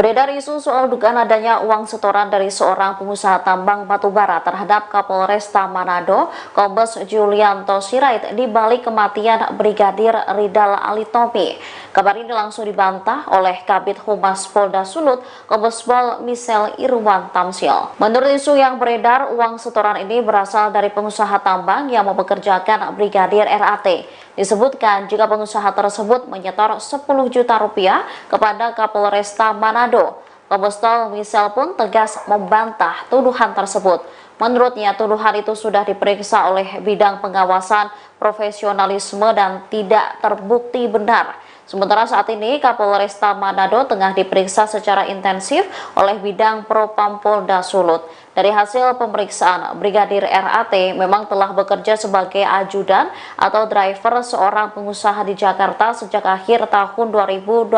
Beredar isu soal dugaan adanya uang setoran dari seorang pengusaha tambang batubara terhadap Kapolresta Manado, Kombes Julianto Sirait, di balik kematian Brigadir Ridal Alitomi. Kabar ini langsung dibantah oleh Kabid Humas Polda Sulut, Kombes Pol Michelle Irwan Tamsil. Menurut isu yang beredar, uang setoran ini berasal dari pengusaha tambang yang mempekerjakan Brigadir RAT. Disebutkan jika pengusaha tersebut menyetor 10 juta rupiah kepada Kapolresta Manado. Kombes Pol Michelle pun tegas membantah tuduhan tersebut. Menurutnya, tuduhan itu sudah diperiksa oleh bidang pengawasan profesionalisme dan tidak terbukti benar. Sementara saat ini Kapolresta Manado tengah diperiksa secara intensif oleh bidang Propam Polda Sulut. Dari hasil pemeriksaan, Brigadir RAT memang telah bekerja sebagai ajudan atau driver seorang pengusaha di Jakarta sejak akhir tahun 2021.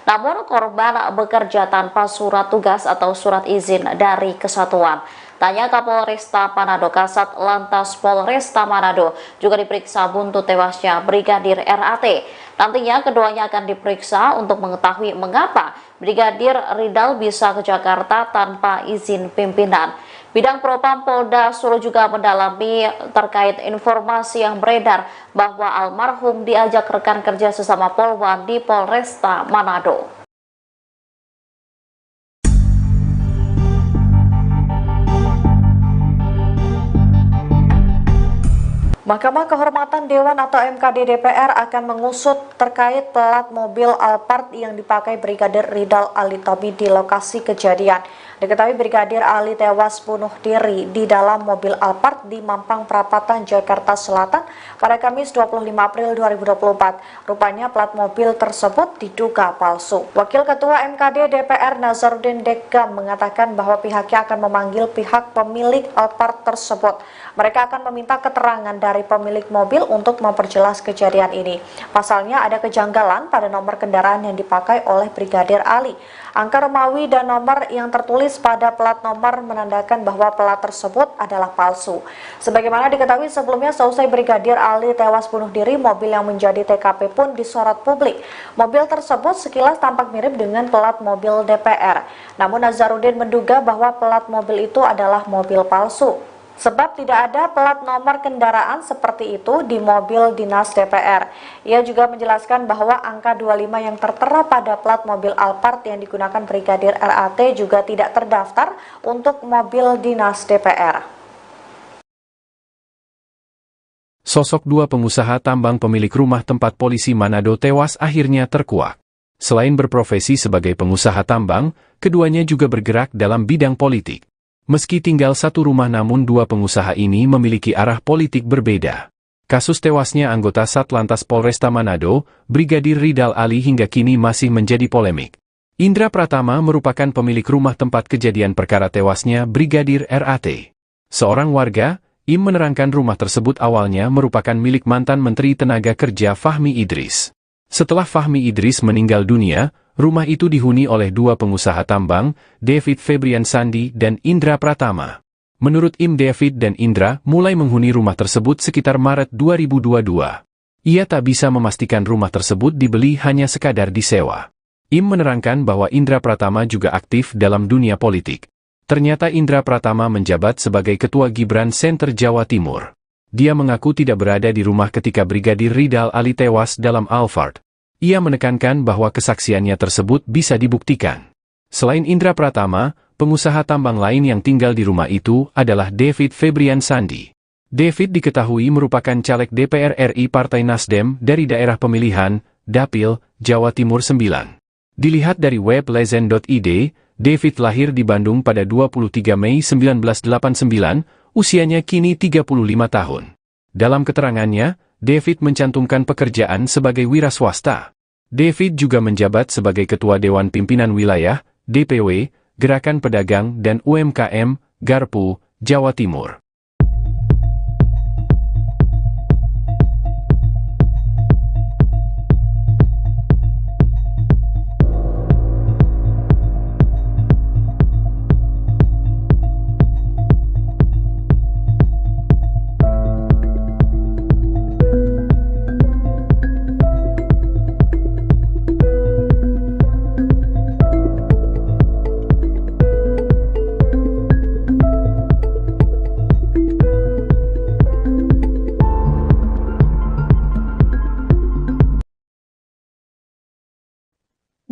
Namun korban bekerja tanpa surat tugas atau surat izin dari kesatuan. Tanya Kapolresta Manado, Kasat Lantas Polresta Manado juga diperiksa buntu tewasnya Brigadir RAT. Nantinya keduanya akan diperiksa untuk mengetahui mengapa Brigadir Ridal bisa ke Jakarta tanpa izin pimpinan. Bidang Propam Polda Sulut juga mendalami terkait informasi yang beredar bahwa almarhum diajak rekan kerja sesama Polwan di Polresta Manado. Mahkamah Kehormatan Dewan atau MKD DPR akan mengusut terkait plat mobil Alphard yang dipakai Brigadir Ridal Alitomi di lokasi kejadian. Diketahui Brigadir Ali tewas bunuh diri di dalam mobil Alphard di Mampang Perapatan, Jakarta Selatan pada Kamis 25 April 2024. Rupanya plat mobil tersebut diduga palsu. Wakil Ketua MKD DPR Nazarudin Dekam mengatakan bahwa pihaknya akan memanggil pihak pemilik Alphard tersebut. Mereka akan meminta keterangan dari pemilik mobil untuk memperjelas kejadian ini. Pasalnya ada kejanggalan pada nomor kendaraan yang dipakai oleh Brigadir Ali. Angka Romawi dan nomor yang tertulis pada plat nomor menandakan bahwa plat tersebut adalah palsu. Sebagaimana diketahui sebelumnya, seusai Brigadir Ali tewas bunuh diri, mobil yang menjadi TKP pun disorot publik. Mobil tersebut sekilas tampak mirip dengan plat mobil DPR. Namun Nazarudin menduga bahwa plat mobil itu adalah mobil palsu. Sebab tidak ada plat nomor kendaraan seperti itu di mobil dinas DPR. Ia juga menjelaskan bahwa angka 25 yang tertera pada plat mobil Alphard yang digunakan Brigadir RAT juga tidak terdaftar untuk mobil dinas DPR. Sosok dua pengusaha tambang pemilik rumah tempat polisi Manado tewas akhirnya terkuak. Selain berprofesi sebagai pengusaha tambang, keduanya juga bergerak dalam bidang politik. Meski tinggal satu rumah, namun dua pengusaha ini memiliki arah politik berbeda. Kasus tewasnya anggota Satlantas Polresta Manado, Brigadir Ridal Ali, hingga kini masih menjadi polemik. Indra Pratama merupakan pemilik rumah tempat kejadian perkara tewasnya Brigadir RAT. Seorang warga, Im, menerangkan rumah tersebut awalnya merupakan milik mantan Menteri Tenaga Kerja Fahmi Idris. Setelah Fahmi Idris meninggal dunia, rumah itu dihuni oleh dua pengusaha tambang, David Febrian Sandi dan Indra Pratama. Menurut Im, David dan Indra mulai menghuni rumah tersebut sekitar Maret 2022. Ia tak bisa memastikan rumah tersebut dibeli, hanya sekadar disewa. Im menerangkan bahwa Indra Pratama juga aktif dalam dunia politik. Ternyata Indra Pratama menjabat sebagai Ketua Gibran Center Jawa Timur. Dia mengaku tidak berada di rumah ketika Brigadir Ridal Ali tewas dalam Alphard. Ia menekankan bahwa kesaksiannya tersebut bisa dibuktikan. Selain Indra Pratama, pengusaha tambang lain yang tinggal di rumah itu adalah David Febrian Sandi. David diketahui merupakan caleg DPR RI Partai Nasdem dari daerah pemilihan Dapil, Jawa Timur 9. Dilihat dari web legend.id, David lahir di Bandung pada 23 Mei 1989, usianya kini 35 tahun. Dalam keterangannya, David mencantumkan pekerjaan sebagai wira swasta. David juga menjabat sebagai Ketua Dewan Pimpinan Wilayah, DPW, Gerakan Pedagang dan UMKM, Garpu, Jawa Timur.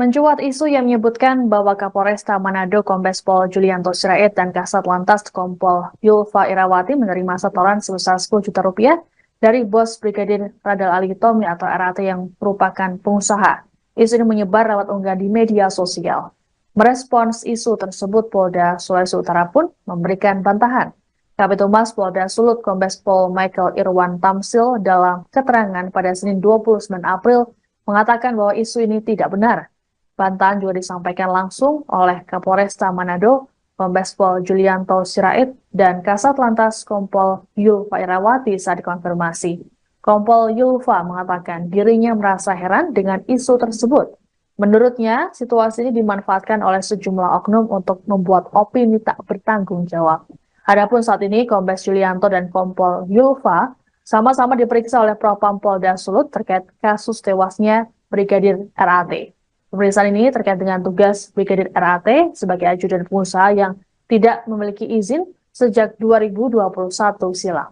Mencuat isu yang menyebutkan bahwa Kapolresta Manado Kombes Pol Julianto Sirait dan Kasat Lantas Kompol Yulfa Irawati menerima setoran sebesar 10 juta rupiah dari bos Brigadir Radal Ali Tommy atau RAT yang merupakan pengusaha. Isu ini menyebar lewat unggahan di media sosial. Merespons isu tersebut, Polda Sulawesi Utara pun memberikan bantahan. Kabid Humas Polda Sulut Kombes Pol Michael Irwan Tamsil dalam keterangan pada Senin 29 April mengatakan bahwa isu ini tidak benar. Bantahan juga disampaikan langsung oleh Kapolresta Manado, Kombes Pol Julianto Sirait, dan Kasat Lantas Kompol Yulfa Irawati saat dikonfirmasi. Kompol Yulfa mengatakan dirinya merasa heran dengan isu tersebut. Menurutnya, situasi ini dimanfaatkan oleh sejumlah oknum untuk membuat opini tak bertanggung jawab. Adapun saat ini, Kombes Julianto dan Kompol Yulfa sama-sama diperiksa oleh Propam Polda Sulut terkait kasus tewasnya Brigadir RAT. Pemeriksaan ini terkait dengan tugas Brigadir RAT sebagai ajudan pengusaha yang tidak memiliki izin sejak 2021 silam.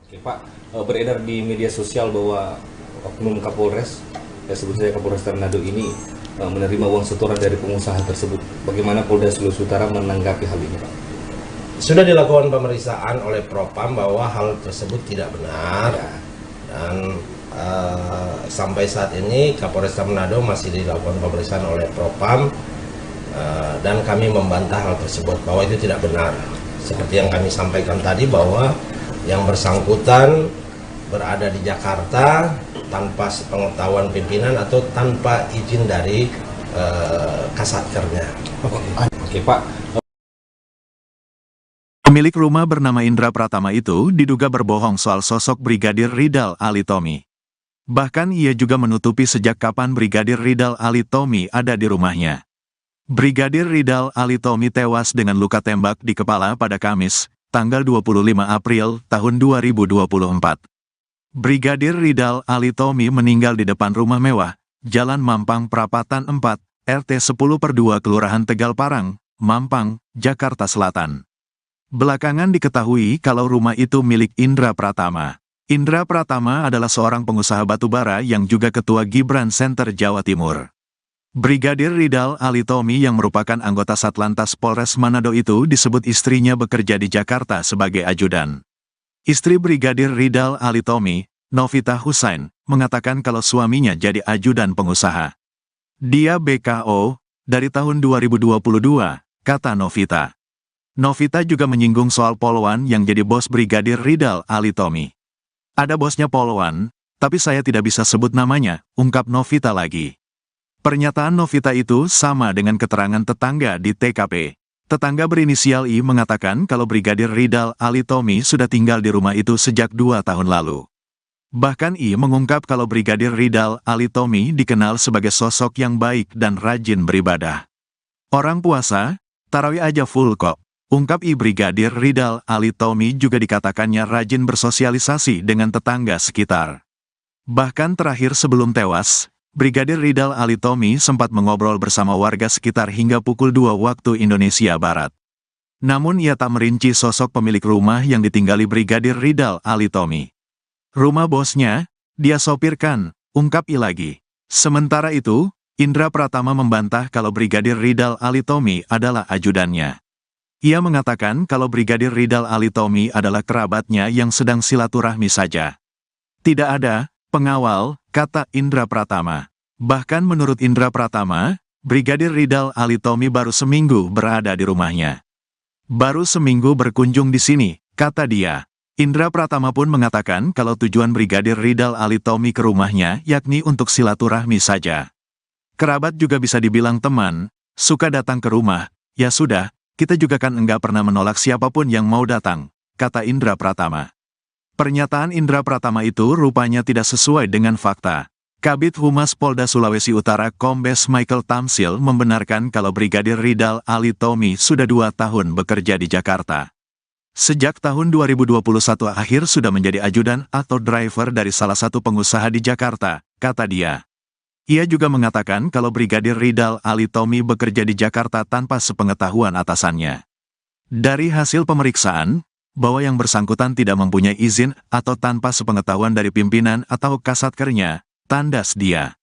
Oke, Pak, beredar di media sosial bahwa oknum Kapolres, ya sebut saja Kapolresta Manado ini menerima uang setoran dari pengusaha tersebut. Bagaimana Polda Sulawesi Utara menanggapi hal ini, Pak? Sudah dilakukan pemeriksaan oleh Propam bahwa hal tersebut tidak benar, dan sampai saat ini Kapolresta Manado masih dilakukan pemeriksaan oleh Propam, dan kami membantah hal tersebut bahwa itu tidak benar. Seperti yang kami sampaikan tadi bahwa yang bersangkutan berada di Jakarta tanpa sepengetahuan pimpinan atau tanpa izin dari Kasatkernya. Oke, Pak. Pemilik rumah bernama Indra Pratama itu diduga berbohong soal sosok Brigadir Ridal Ali Tommy. Bahkan ia juga menutupi sejak kapan Brigadir Ridal Ali Tommy ada di rumahnya. Brigadir Ridal Ali Tommy tewas dengan luka tembak di kepala pada Kamis, tanggal 25 April tahun 2024. Brigadir Ridal Ali Tommy meninggal di depan rumah mewah, Jalan Mampang Prapatan 4, RT 10/2 Kelurahan Tegal Parang, Mampang, Jakarta Selatan. Belakangan diketahui kalau rumah itu milik Indra Pratama. Indra Pratama adalah seorang pengusaha batubara yang juga ketua Gibran Center Jawa Timur. Brigadir Ridal Ali Tommy yang merupakan anggota Satlantas Polres Manado itu disebut istrinya bekerja di Jakarta sebagai ajudan. Istri Brigadir Ridal Ali Tommy, Novita Husain, mengatakan kalau suaminya jadi ajudan pengusaha. Dia BKO dari tahun 2022, kata Novita. Novita juga menyinggung soal Polwan yang jadi bos Brigadir Ridal Ali Tommy. Ada bosnya Polwan, tapi saya tidak bisa sebut namanya, ungkap Novita lagi. Pernyataan Novita itu sama dengan keterangan tetangga di TKP. Tetangga berinisial I mengatakan kalau Brigadir Ridal Ali Tommy sudah tinggal di rumah itu sejak 2 tahun lalu. Bahkan I mengungkap kalau Brigadir Ridal Ali Tommy dikenal sebagai sosok yang baik dan rajin beribadah. Orang puasa, tarawih aja full kok. Ungkap I. Brigadir Ridal Ali Tommy juga dikatakannya rajin bersosialisasi dengan tetangga sekitar. Bahkan terakhir sebelum tewas, Brigadir Ridal Ali Tommy sempat mengobrol bersama warga sekitar hingga pukul 2 waktu Indonesia Barat. Namun ia tak merinci sosok pemilik rumah yang ditinggali Brigadir Ridal Ali Tommy. Rumah bosnya, dia sopirkan, ungkap I lagi. Sementara itu, Indra Pratama membantah kalau Brigadir Ridal Ali Tommy adalah ajudannya. Ia mengatakan kalau Brigadir Ridal Ali Tommy adalah kerabatnya yang sedang silaturahmi saja. Tidak ada pengawal, kata Indra Pratama. Bahkan menurut Indra Pratama, Brigadir Ridal Ali Tommy baru seminggu berada di rumahnya. Baru seminggu berkunjung di sini, kata dia. Indra Pratama pun mengatakan kalau tujuan Brigadir Ridal Ali Tommy ke rumahnya yakni untuk silaturahmi saja. Kerabat juga bisa dibilang teman, suka datang ke rumah, ya sudah. Kita juga kan enggak pernah menolak siapapun yang mau datang, kata Indra Pratama. Pernyataan Indra Pratama itu rupanya tidak sesuai dengan fakta. Kabid Humas Polda Sulawesi Utara Kombes Michael Tamsil membenarkan kalau Brigadir Ridal Ali Tommy sudah 2 tahun bekerja di Jakarta. Sejak tahun 2021 akhir sudah menjadi ajudan atau driver dari salah satu pengusaha di Jakarta, kata dia. Ia juga mengatakan kalau Brigadir Ridal Ali Tommy bekerja di Jakarta tanpa sepengetahuan atasannya. Dari hasil pemeriksaan, bahwa yang bersangkutan tidak mempunyai izin atau tanpa sepengetahuan dari pimpinan atau kasatkernya, Tandas dia.